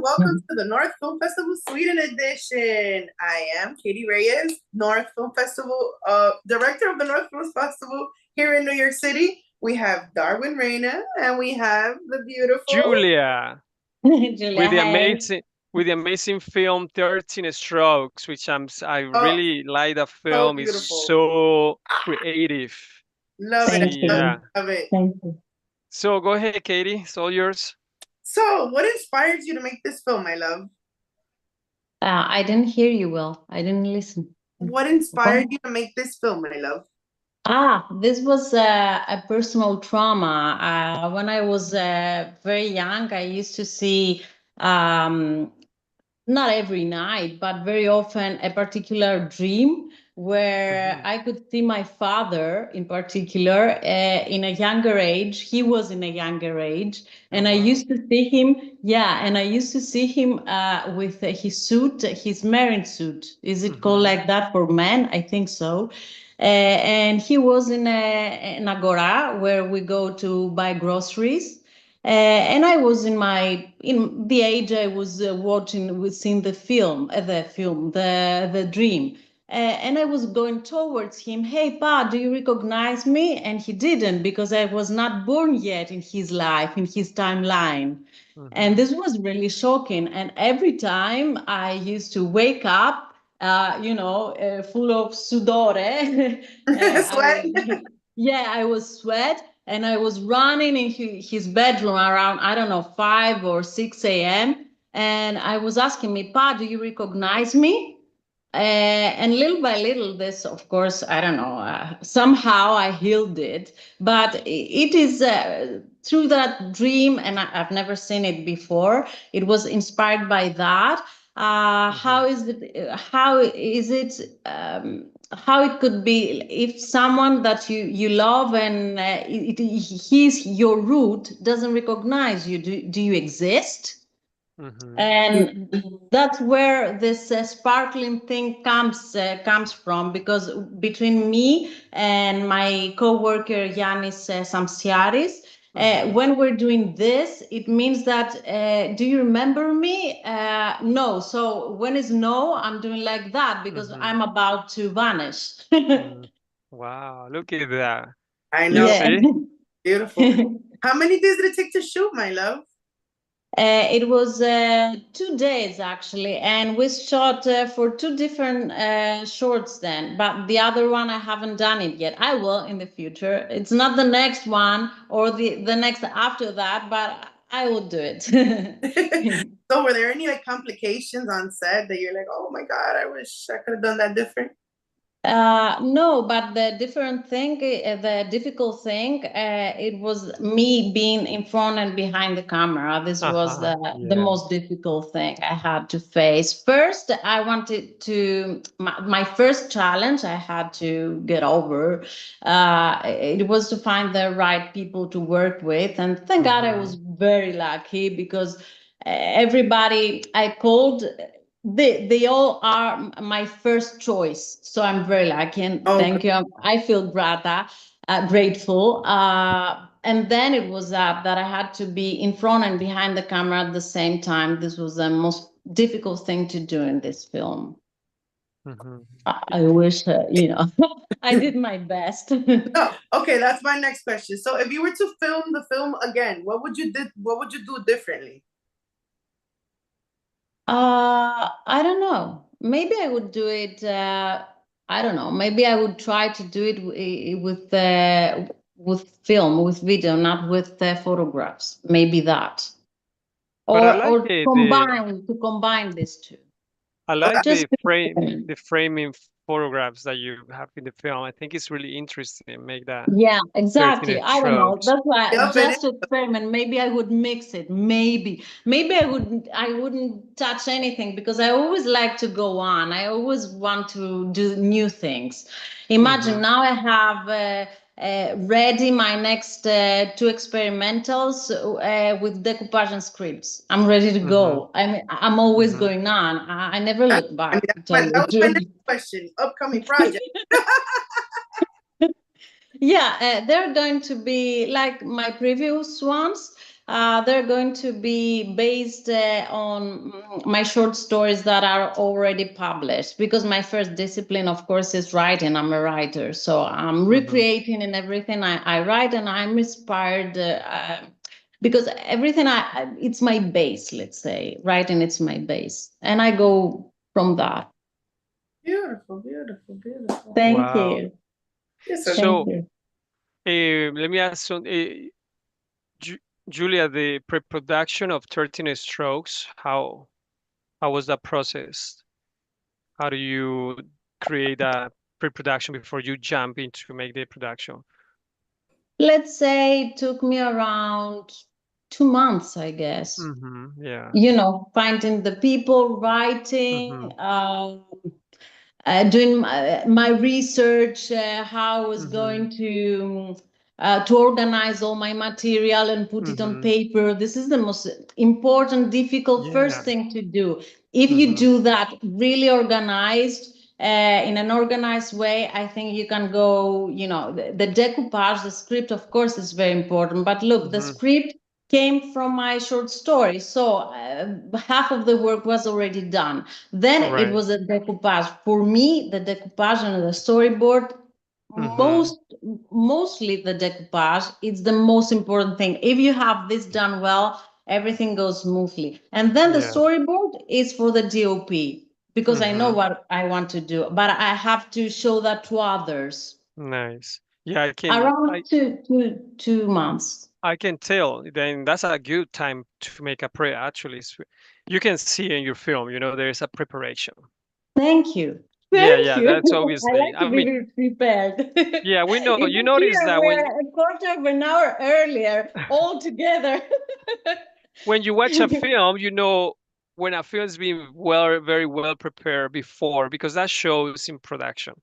welcome to the North Film Festival Sweden edition. I am Katie Reyes, North Film Festival, director of the North Film Festival here in New York City. We have Darwin Reina and we have the beautiful Julia Julia, with the hey. amazing film 13 Strokes, which I Oh, really like. The so film is beautiful. so creative. Love it. Thank Yeah. you. Love it. Thank you. So go ahead, Katie. It's all yours. So, what inspired you to make this film, my love? I didn't hear you well. I didn't listen. What inspired you to make this film, my love? This was a personal trauma. When I was very young, I used to see, not every night, but very often, a particular dream where I could see my father in particular in a younger age. He was in a younger age, and Oh, I wow. used to see him. Yeah, and I used to see him with his suit, his marine suit. Is it called like that for men? I think so. And he was in an agora where we go to buy groceries. And I was in the age I was seeing the dream. And I was going towards him. Hey, Pa, do you recognize me? And he didn't, because I was not born yet in his life, in his timeline. And this was really shocking. And every time I used to wake up, full of sudore. Sweat. I was sweat, and I was running in his bedroom around, I don't know, 5 or 6 a.m. And I was asking me, Pa, do you recognize me? And little by little, this, of course, I don't know, somehow I healed it. But it is through that dream, and I've never seen it before. It was inspired by that. How is it? How it could be if someone that you love and he's your root doesn't recognize you? Do you exist? And that's where this sparkling thing comes from, because between me and my co-worker Yanis Samsiaris, when we're doing this, it means that do you remember me? No. So when it's no, I'm doing like that because I'm about to vanish. Wow, look at that. I You know. Yeah. see? Beautiful. How many days did it take to shoot, my love? It was 2 days actually, and we shot for two different shorts then. But the other one I haven't done it yet. I will in the future. It's not the next one or the next after that, but I will do it. So, were there any like complications on set that you're like, oh my God, I wish I could have done that different? No, but the difficult thing, it was me being in front and behind the camera. This was the Yeah. most difficult thing I had to face. First, I wanted to, my first challenge I had to get over. It was to find the right people to work with. And thank God I was very lucky, because everybody I called, they all are my first choice, so I'm very lucky, and thank you. I feel grateful. And then it was that I had to be in front and behind the camera at the same time. This was the most difficult thing to do in this film. I wish I did my best. Oh, okay, that's my next question. So, if you were to film the film again, what would you do differently? I don't know. Maybe I would do it. I don't know. Maybe I would try to do it with film, with video, not with photographs. Maybe that, But I like or to combine these two. I like Just the framing photographs that you have in the film. I think it's really interesting. Make that Yeah, 13 exactly. I don't know. strokes. That's why, Yep, just to experiment, maybe I would mix it. Maybe I wouldn't touch anything, because I always like to go on. I always want to do new things. Imagine now I have ready my next two experimentals with decoupage and scripts. I'm ready to go. I'm always going on. I never look back, to tell you the that was my truth. next question. Upcoming project. Yeah, they're going to be like my previous ones. They're going to be based on my short stories that are already published, because my first discipline, of course, is writing. I'm a writer, so I'm recreating in everything I write, and I'm inspired because everything it's my base, let's say. Writing, it's my base, and I go from that. Beautiful, beautiful, beautiful. Thank Wow. you. Yes, sir. So, Thank you. let me ask some, Julia, the pre-production of 13 Strokes, how was that process? How do you create a pre-production before you jump into make the production? Let's say it took me around 2 months, I guess. Yeah. You know, finding the people, writing, doing my research, how I was going to organize all my material and put it on paper. This is the most important, difficult first thing to do. If you do that really organized, in an organized way, I think you can go, you know, the decoupage, the script, of course, is very important. But look, the script came from my short story. So half of the work was already done. Then it was a decoupage. For me, the decoupage and the storyboard, mostly the decoupage, it's the most important thing. If you have this done well, everything goes smoothly. And then the storyboard is for the DOP, because I know what I want to do, but I have to show that to others. Nice. Yeah, Around 2 months. I can tell. Then that's a good time to make a pre. Actually, you can see in your film, you know, there is a preparation. Thank you. Yeah, Thank you. that's I obviously. like to I be mean, prepared. yeah, we know. If You I'm notice here, that we're a quarter of an hour earlier, all together. when you watch a film, you know when a film's been very well prepared before, because that shows in production.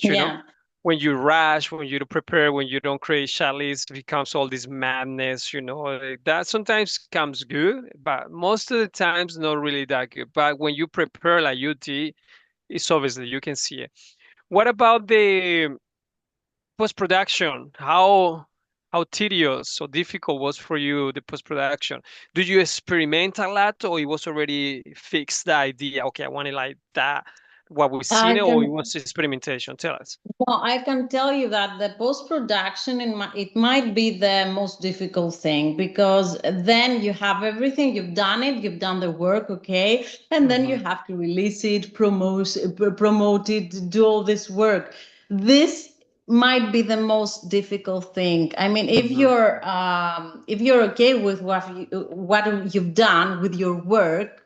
You know, Yeah. when you rush, when you don't prepare, when you don't create chalice, it becomes all this madness. You know, that sometimes comes good, but most of the times not really that good. But when you prepare like you did, it's obviously you can see it. What about the post-production? How tedious or difficult was for you the post-production? Did you experiment a lot, or it was already fixed the idea? Okay, I want it like that, what we've seen, I or it can was experimentation? Tell us. Well, I can tell you that the post-production it might be the most difficult thing, because then you have everything, you've done the work, okay, and then you have to release it, promote it, do all this work. This might be the most difficult thing. I mean, if you're okay with what you've done with your work,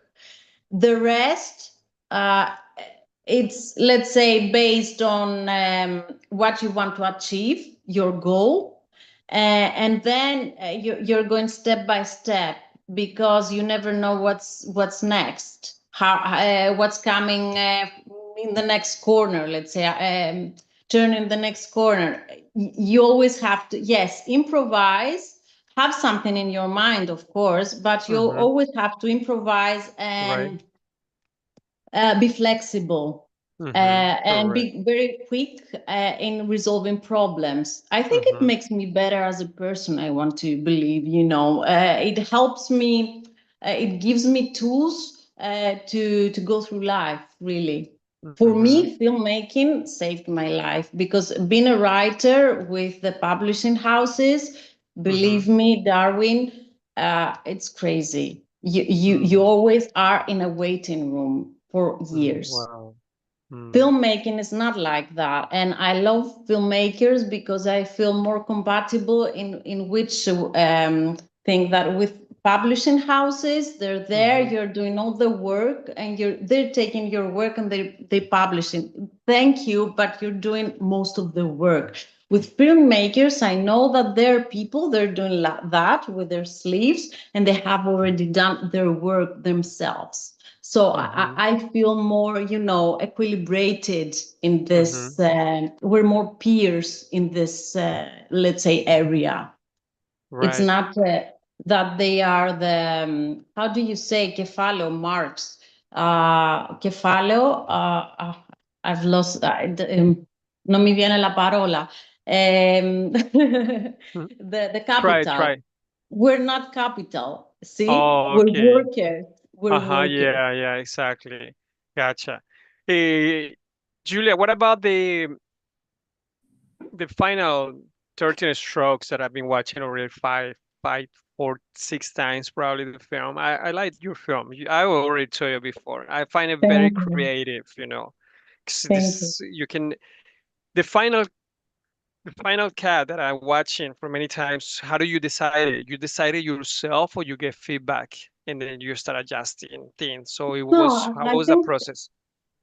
the rest, it's, let's say, based on what you want to achieve, your goal, and then you're going step by step, because you never know what's next, what's coming in the next corner, let's say, turn in the next corner. You always have to, yes, improvise, have something in your mind, of course, but you always have to improvise and be flexible, and be very quick in resolving problems. I think it makes me better as a person, I want to believe, you know. It helps me, it gives me tools to go through life, really. For me, filmmaking saved my life, because being a writer with the publishing houses, believe me, Darwin, it's crazy. You always are in a waiting room for years. Wow. Filmmaking is not like that, and I love filmmakers because I feel more compatible in which thing that with publishing houses, they're there, you're doing all the work, and they're taking your work and they publish it. Thank you, but you're doing most of the work. With filmmakers, I know that there are people, they're doing that with their sleeves, and they have already done their work themselves. So I feel more, you know, equilibrated in this. We're more peers in this, let's say, area. It's Right. not that they are the, how do you say, kefalo marks? Kefalo, I've lost, no me viene la parola. The capital. Try. we're not capital. See, Oh, we're okay. workers. We're workers. Yeah, exactly. Gotcha. Hey, Julia, what about the final 13 strokes that I've been watching already five, four, 6 times probably the film. I like your film. I already told you before. I find it very Thank you. creative, 'cause Thank you. this you can the final cat that I'm watching for many times. How do you decide it? You decide it yourself or you get feedback and then you start adjusting things. So No, how was that process?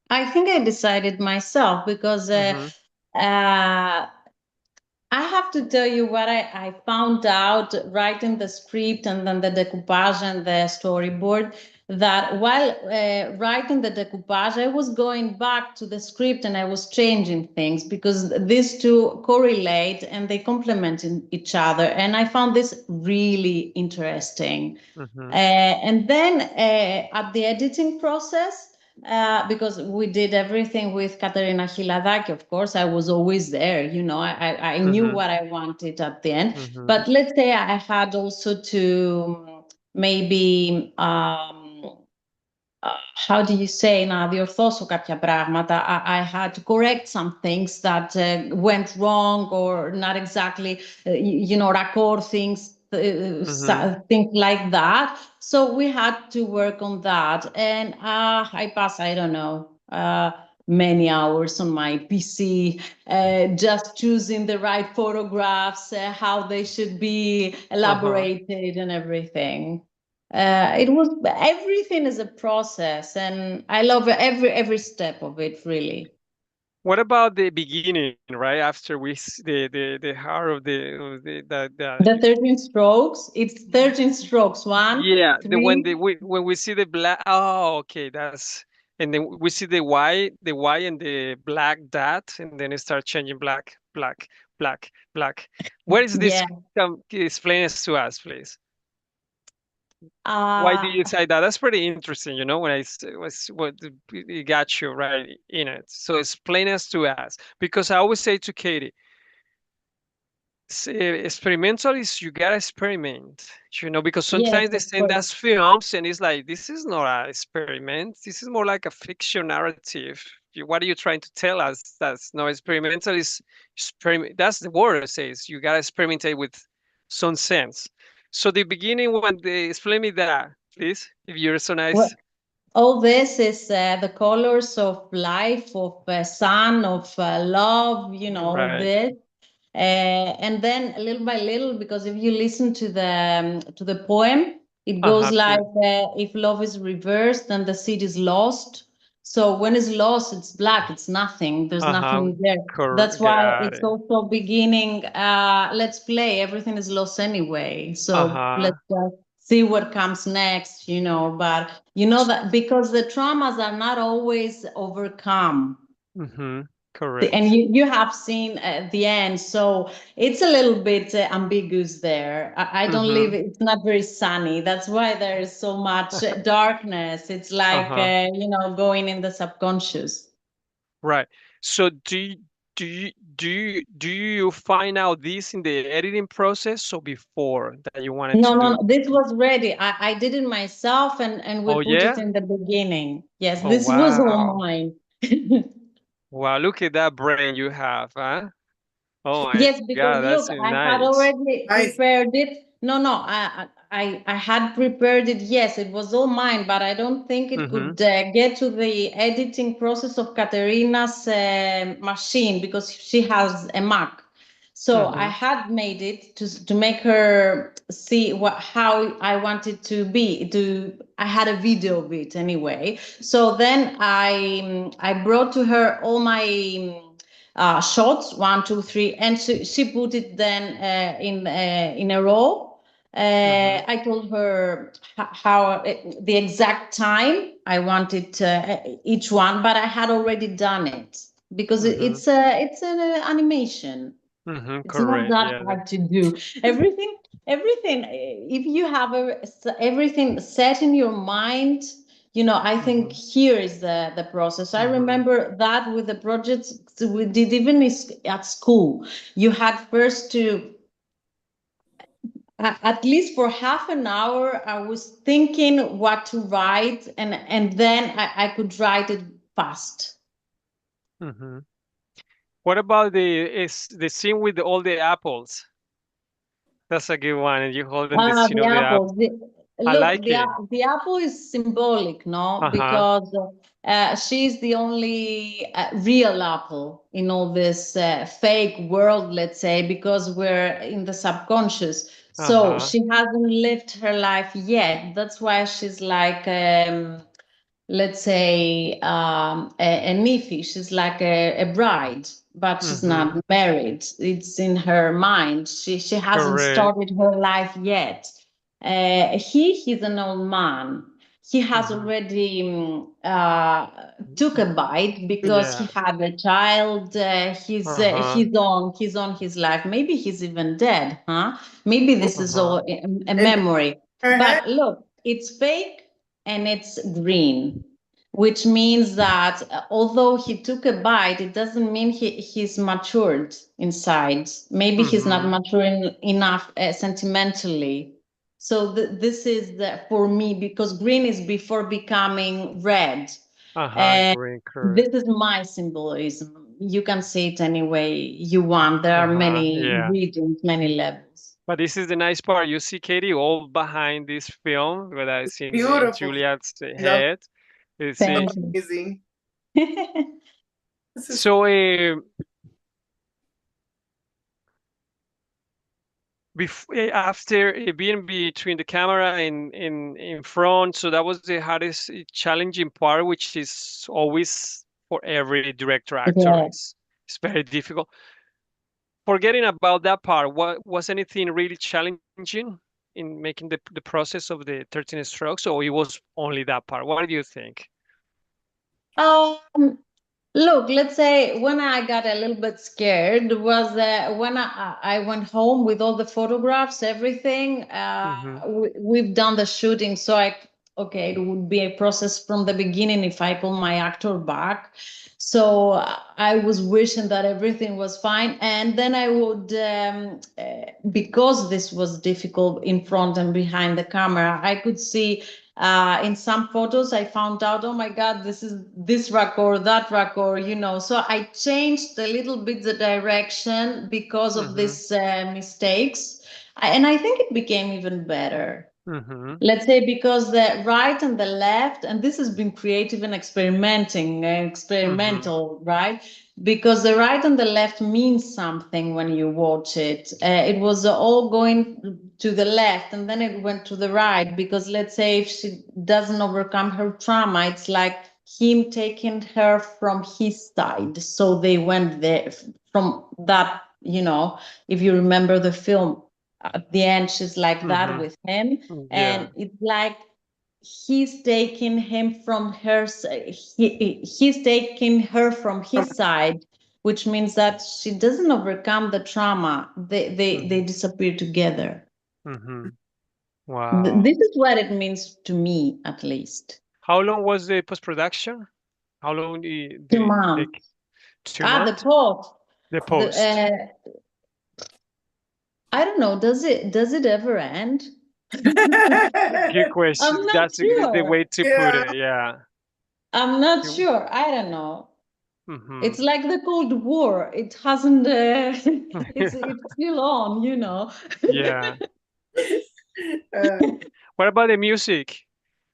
I think I decided myself because Mm-hmm. I have to tell you what I found out writing the script and then the decoupage and the storyboard. That while writing the decoupage, I was going back to the script and I was changing things because these two correlate and they complement each other. And I found this really interesting. Mm-hmm. And then at the editing process, because we did everything with Katerina Hiladaki, of course, I was always there. I knew Mm-hmm. what I wanted at the end. Mm-hmm. But let's say I had also to maybe, how do you say, να διορθώσω κάποια πράγματα. I had to correct some things that went wrong or not exactly, raccord things, Mm-hmm. things like that. So we had to work on that. And I passed, I don't know, many hours on my PC, just choosing the right photographs, how they should be Uh-huh. elaborated and everything. It was everything is a process, and I love every step of it, really. What about the beginning, right? After the heart The 13 strokes, it's 13 strokes. One, yeah, the when three. when we see the black, oh, okay, that's and then we see the Y and the black dot, and then it starts changing black, black, black, black. Where is this Yeah. come? Explain this to us, please. Why do Uh, you say that? That's pretty interesting, when was what it got you right in it. So explain us to us, because I always say to Katie, experimental is you gotta experiment, because yes, sometimes they of send course. us films and it's like this is not an experiment. This is more like a fiction narrative. What are you trying to tell us? That's no experimental is experiment. That's the word it says. You gotta experimentate with some sense. So the beginning when they explain me that, please, if you're so Well, nice. all this is the colors of life, of sun, of love, all Right. this. And then little by little, because if you listen to the poem, it goes like, Please. if love is reversed, then the seed is lost. So when it's lost, it's black, it's nothing. There's nothing there. That's why Got it's it. also beginning. Let's play. Everything is lost anyway. So Uh-huh. let's see what comes next. But you know that because the traumas are not always overcome. Mm-hmm. And Correct. you have seen at the end, so it's a little bit ambiguous there. I don't live, Mm-hmm. it's not very sunny. That's why there is so much darkness. It's like, Uh-huh. going in the subconscious. Right. So do you find out this in the editing process or before that you wanted No, to no, do? no, this was ready. I did it myself and we Oh put it yeah? in the beginning. Yes, Oh this was all wow. mine. Wow, look at that brain you have, huh? Oh my Yes, because God, look, that's I had nice. already Nice. prepared it. No, no, I had prepared it. Yes, it was all mine, but I don't think it Mm-hmm. could get to the editing process of Katerina's machine because she has a Mac. So I Mm-hmm. had made it to make her see how I wanted to be. I had a video of it anyway. So then I brought to her all my shots, 1, 2, 3, and she put it then in a row. Mm-hmm. I told her how the exact time I wanted each one, but I had already done it because Mm-hmm. it's an animation. Mm-hmm. It's not Correct. that Yeah. hard to do. Everything. If you have everything set in your mind, I think Mm-hmm. here is the process. I Mm-hmm. remember that with the projects we did even at school. You had first to at least for half an hour, I was thinking what to write, and then I could write it fast. Hmm. What about the scene with all the apples? That's a good one, and you holding this, The the apples. apple. I like it. The apple is symbolic, no? Uh-huh. Because she's the only real apple in all this fake world, let's say, because we're in the subconscious. So Uh-huh. she hasn't lived her life yet. That's why she's like, let's say, a Nifi. She's like a bride, but she's Mm-hmm. not married. It's in her mind. She hasn't Correct. started her life yet. He's an old man. He has Mm-hmm. already took a bite because he Yeah. had a child. Uh-huh. He's on his life. Maybe he's even dead, huh? Maybe this is all Uh-huh. a And memory. her head, But look, it's fake and it's green, which means that although he took a bite, it doesn't mean he's matured inside. Maybe he's not Mm-hmm. mature enough sentimentally. So this is for me, because green is before becoming red. Uh-huh. And Green, this correct. is my symbolism. You can see it any way you want. There are Uh-huh. many Yeah. readings, many levels. But this is the nice part. You see Katie all behind this film, where I see in beautiful. Juliet's Love, head. You see. Thank you. amazing. This is So, after being between the camera and in front, so that was the hardest, challenging part, which is always for every director actor. Yeah. It's very difficult. Forgetting about that part, what was anything really challenging in making the process of the 13 strokes, or it was only that part? What do you think? Um, Look, let's say when I got a little bit scared was when I went home with all the photographs, everything. Mm-hmm. We've done the shooting, so okay, it would be a process from the beginning if I call my actor back. So I was wishing that everything was fine, and then I would, because this was difficult in front and behind the camera, I could see in some photos I found out, oh my god, this is this record, that record, so I changed a little bit the direction because of Mm-hmm. these mistakes. And I think it became even better, Mm-hmm. let's say, because the right and the left, and this has been creative and Mm-hmm. experimental, right? Because the right and the left means something when you watch it. It was all going to the left and then it went to the right, because let's say if she doesn't overcome her trauma, it's like him taking her from his side. So they went there from that, if you remember the film, at the end she's like that Mm-hmm. with him, Yeah. and it's like he's taking him from her he's taking her from his side, which means that she doesn't overcome the trauma. They Mm-hmm. disappear together. Mm-hmm. Wow. This is what it means to me, at least. How long was the post-production? How long did Two it take? months. The2 months? post. The The post. I don't know, does it ever end? Good I'm question. not That's the sure. way to put yeah. it. Yeah. I'm not sure. I don't know. Mm-hmm. It's like the Cold War. It hasn't. It's still on. Yeah. Uh, What about the music?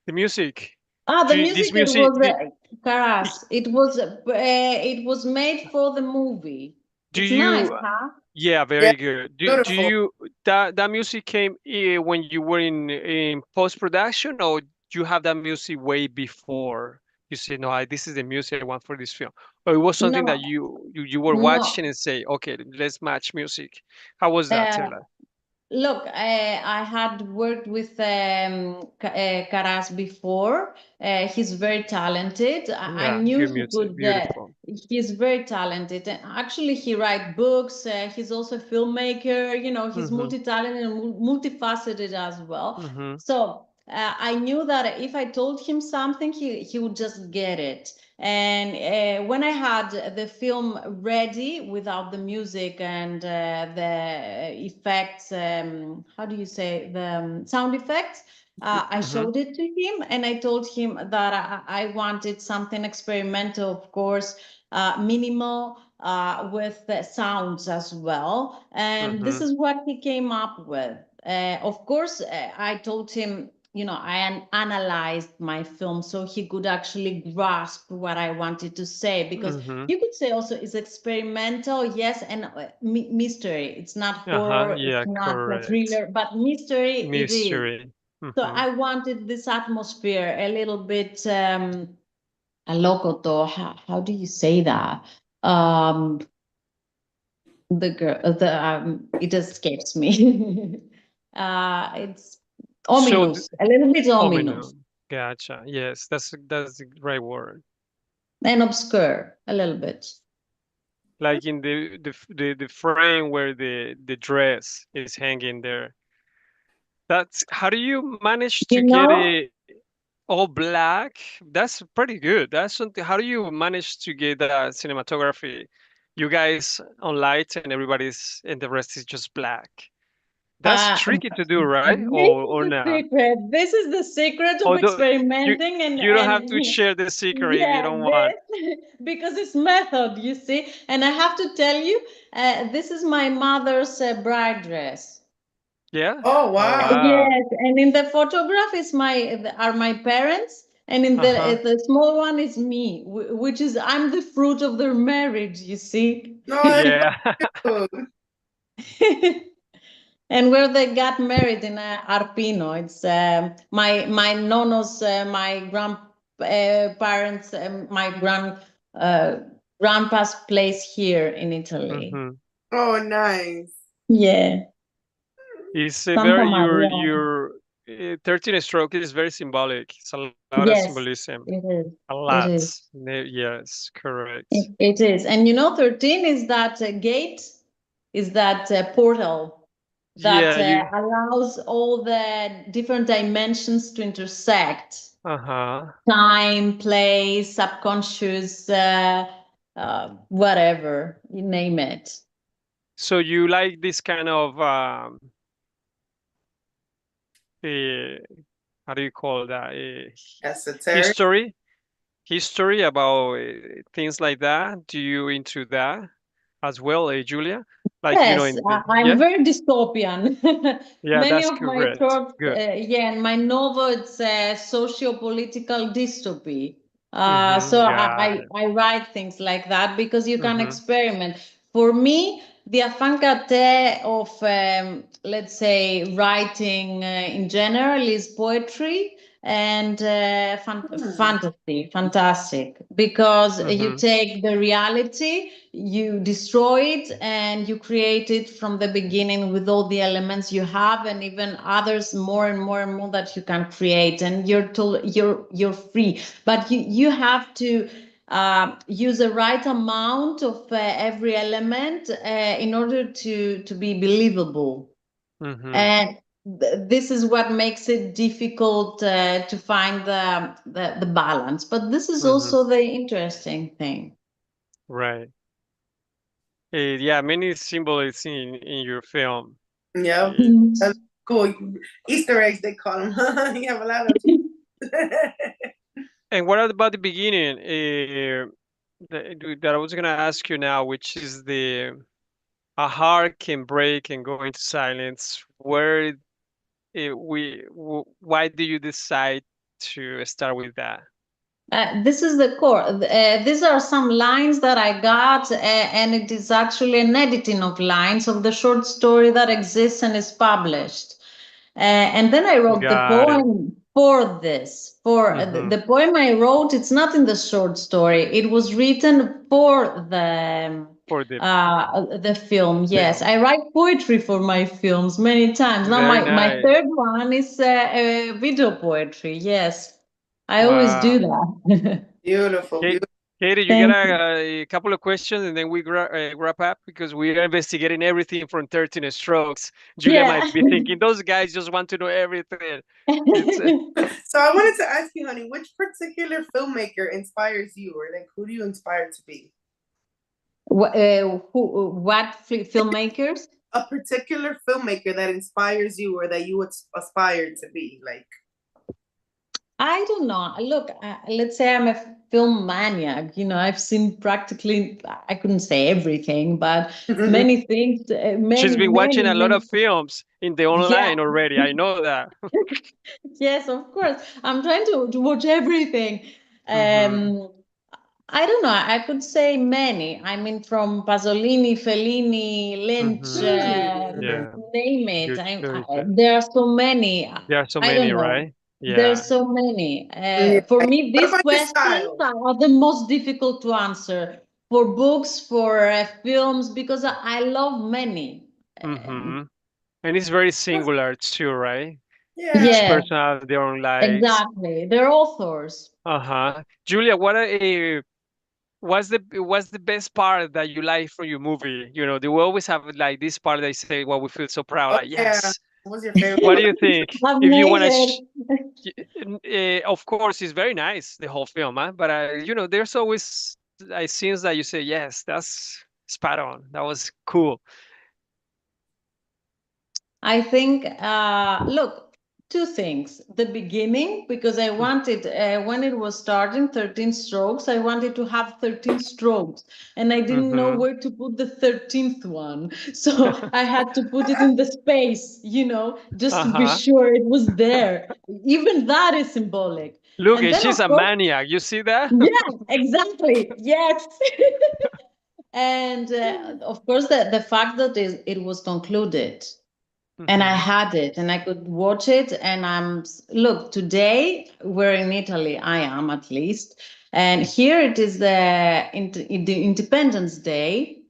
The music. The This music. It music. was Karas. It was made for the movie. Do It's nice, you? huh? Yeah, yeah, very good. Do beautiful. you that music came when you were in post production, or you have that music way before? You say, no, this is the music I want for this film, or it was something that No, you were watching no. and say, okay, let's match music. How was that? Uh, Tell us. Look, I had worked with Karas before. He's very talented. I Yeah, knew good he music, could. beautiful. He's very talented. And actually, he writes books. He's also a filmmaker. He's Mm-hmm. multi-talented and multifaceted as well. Mm-hmm. So I knew that if I told him something, he would just get it. And when I had the film ready without the music and the effects, how do you say, the sound effects, I showed it to him, and I told him that I wanted something experimental, of course, minimal, with the sounds as well. And this is what he came up with. Of course, I told him, you know, I analyzed my film so he could actually grasp what I wanted to say, because you could say also it's experimental, yes, and mystery. It's not horror, Yeah, it's not a correct. thriller, but mystery, it is. Mystery. So I wanted this atmosphere a little bit a locoto. How do you say that? The girl, it escapes me. It's ominous, a little bit ominous. Gotcha. Yes, that's the right word. And obscure a little bit. Like in the frame where the dress is hanging there. That's how do you manage to get it all black? That's pretty good. That's something. How do you manage to get that cinematography? You guys on light and everybody's and the rest is just black. That's tricky to do, right? Or not? Secret. This is the secret of experimenting, and you don't have to share the secret if you don't want. Because it's method, you see. And I have to tell you, this is my mother's bride dress. Yeah. Oh wow. Yes, and in the photograph is are my parents, and in the small one is me, which is I'm the fruit of their marriage, you see. No, yeah. And where they got married in Arpino, it's my nonos, my grandparents, my grandpa's place here in Italy. Oh, nice. Yeah. It's a very your 13 stroke is very symbolic. It's a lot of symbolism. It is. A lot. It is. Yes, correct. It is. And you know, 13 is that gate, is that portal that allows all the different dimensions to intersect. Time, place, subconscious, whatever, you name it. So you like this kind of how do you call that? History about things like that. Do you into that as well, Julia? Like, yes, you know, I'm very dystopian. Yeah, that's correct. And my novel, it's a socio-political dystopy. So I write things like that because you can experiment. For me, the affinité of, let's say, writing in general is poetry and fantasy, fantastic, because you take the reality, you destroy it, and you create it from the beginning with all the elements you have, and even others more and more and more that you can create, and you're free. But you have to use the right amount of every element in order to be believable. And this is what makes it difficult to find the balance. But this is also the interesting thing. Right. Yeah, many symbols in your film. Yeah, that's cool. Easter eggs, they call them. You have a lot of. And what about the beginning? That I was gonna ask you now, which is a heart can break and go into silence. Why do you decide to start with that? This is the core. These are some lines that I got, and it is actually an editing of lines of the short story that exists and is published. And then I wrote the poem for this. The poem I wrote, it's not in the short story. It was written for the film. Yes, I write poetry for my films many times. Now my third one is video poetry. Yes, I always do that. Beautiful. Can Katie, you Thank got a couple of questions and then we wrap up because we are investigating everything from 13 strokes. Julia Yeah. might be thinking, those guys just want to know everything. It's So I wanted to ask you, honey, which particular filmmaker inspires you, or like who do you inspire to be? What filmmakers? A particular filmmaker that inspires you or that you would aspire to be like. I don't know. Look, let's say I'm a film maniac. I've seen practically, I couldn't say everything, but many things, she's many, been many, watching a lot many. of films in the Yeah, online already. I know that. yes, of course. I'm trying to watch everything. Mhm. I don't know. I could say many. I mean, from Pasolini, Fellini, Lynch, Mm. Yeah, name it. good choice. There are so many. There are so I many, don't know. right? There's Yeah. so many. Yeah. For me, What these about your questions style? are the most difficult to answer for books, for films, because I love many. Mm-hmm. And it's very singular too, right? Each Yeah. Yes, person has their own likes. exactly. They're authors. Uh-huh. Julia, what's the best part that you like from your movie? They will always have like this part that you say, well, we feel so proud, Oh like, yeah. yes. What was your favorite What part? do you think? If you want Amazing. to, of course, it's very nice, the whole film, huh? But there's always like scenes that you say, yes, that's spot on. That was cool. I think, look, two things. The beginning, because I wanted, when it was starting, 13 strokes, I wanted to have 13 strokes. And I didn't know Mm-hmm. where to put the 13th one. So I had to put it in the space, just to be Uh-huh. sure it was there. Even that is symbolic. Look, And and then, she's of a course, maniac. You see that? yeah, exactly. Yes. And of course, the fact that it was concluded and I Mm-hmm. had it and I could watch it. And look, today we're in Italy. I am, at least. And here it is the Independence Day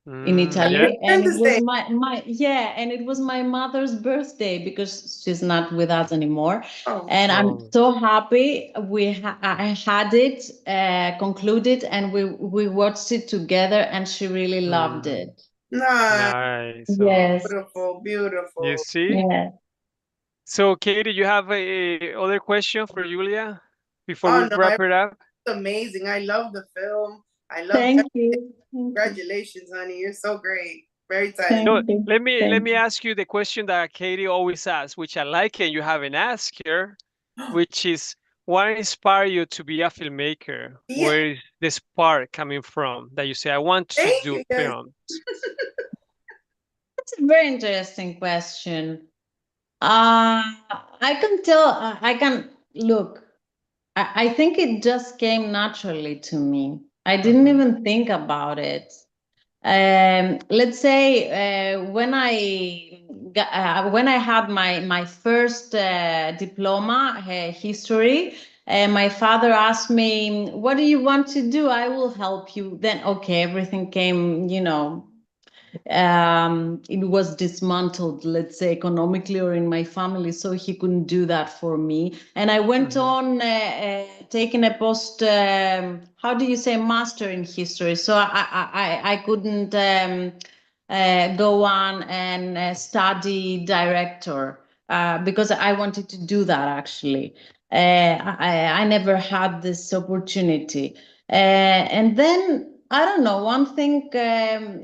in Yeah. Italy. And it Independence was Day. and it was my mother's birthday because she's not with us anymore. Oh. And I'm Oh, so happy I had it concluded, and we watched it together, and she really loved mm, it. Nice. nice. Oh, Yes. Beautiful. you Beautiful. see? Yeah. So, Katie, you have a other question for Julia before we Oh no, wrap it up? it's amazing. I love the film. I love Thank everything. you. Thank you. Congratulations, honey. You're so great. Very tight. No, Thank you. let Thank me you. ask you the question that Katie always asks, which I like and you haven't asked her, which is what inspired you to be a filmmaker? Yeah. Where is the spark coming from that you say, I want to Thank do you. Yes. films? That's a very interesting question. I can tell, I can look, I think it just came naturally to me. I didn't Mm-hmm. even think about it. Let's say when I had my first diploma, history, my father asked me, "What do you want to do? I will help you." Then, okay, everything came, it was dismantled, let's say, economically or in my family, so he couldn't do that for me. And I went Mm-hmm. on taking a post, how do you say, master in history. So I couldn't go on and study director because I wanted to do that, actually. I never had this opportunity. And then I don't know. One thing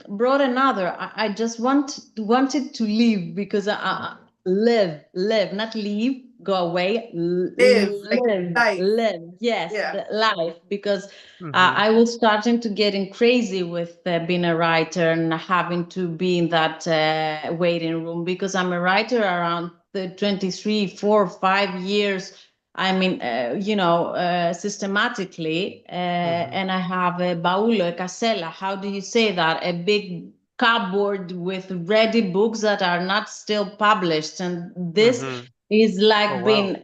brought another. I just wanted to live because I live, not leave, go away, Live like life. live. Yes, Yeah. the life. Because Mm-hmm. I was starting to getting crazy with being a writer and having to be in that waiting room, because I'm a writer around the 23, 4, 5 years. I mean, systematically, Mm-hmm. and I have a baúlo, a casella. How do you say that? A big cupboard with ready books that are not still published. And this Mm-hmm. is Oh, like wow. being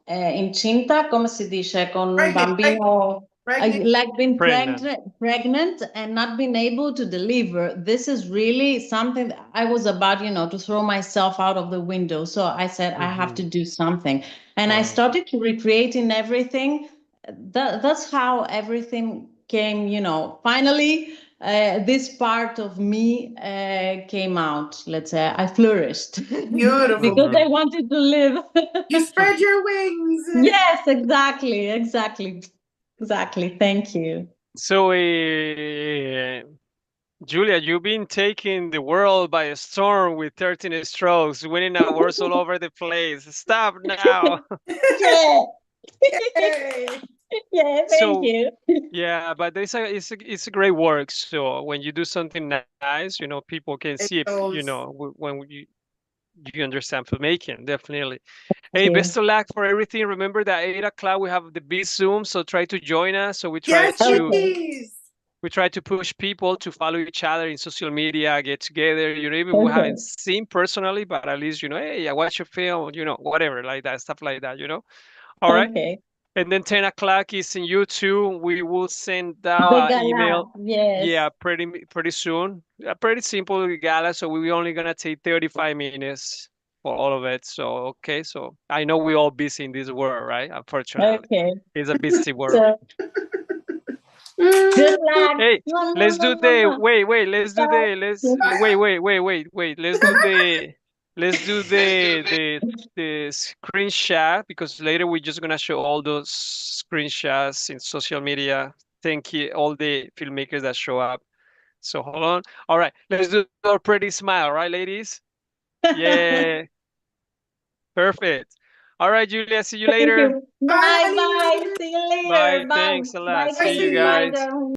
incinta, come si dice, con un Pregnant. bambino, Pregnant. like being Pregnant. pregnant and not being able to deliver. This is really something that I was about, to throw myself out of the window. So I said, I have Mm-hmm. to do something. And I Wow. started to recreating everything. that's how everything came, you know, finally this part of me came out. Let's say I flourished Beautiful. because I wanted to live. You spread your wings. Yes, exactly. Thank you. So, Julia, you've been taking the world by a storm with 13 strokes, winning awards all over the place. Stop now. Yeah. Yay. Yeah, thank So, you. yeah, but it's a great work. So when you do something nice, you know, people can It see if, you goes. know, when you understand filmmaking, definitely. Hey, Thank best you. of luck for everything. Remember that 8 o'clock we have the big Zoom, so try to join us. So Yes, Okay. please. we try to push people to follow each other in social media, get together. You know, even we Okay. haven't seen personally, but at least, you know, hey, I watch your film, you know, whatever, like that, stuff like that, you know. All right. Okay. And then 10 o'clock is in YouTube. We will send The out an gala. email. Yes. Yeah, pretty soon. Pretty simple gala. So we're only gonna take 35 minutes for all of it. So okay, so I know we're all busy in this world, right? Unfortunately, Okay. it's a busy world. So good luck. Hey, Mwah, mwah, let's do mwah, mwah, the mwah. wait. Let's do Bye. the wait. Let's do the screenshot because later we're just gonna show all those screenshots in social media. Thank you all the filmmakers that show up. So hold on. All right, let's do our pretty smile, right, ladies? Yeah, perfect. All right, Julia. See you Thank later. you. Bye, Bye. honey. See you later. Bye. Bye. Thanks a lot. Bye, Bye, See you Katie. Bye, guys. sweetie. darling.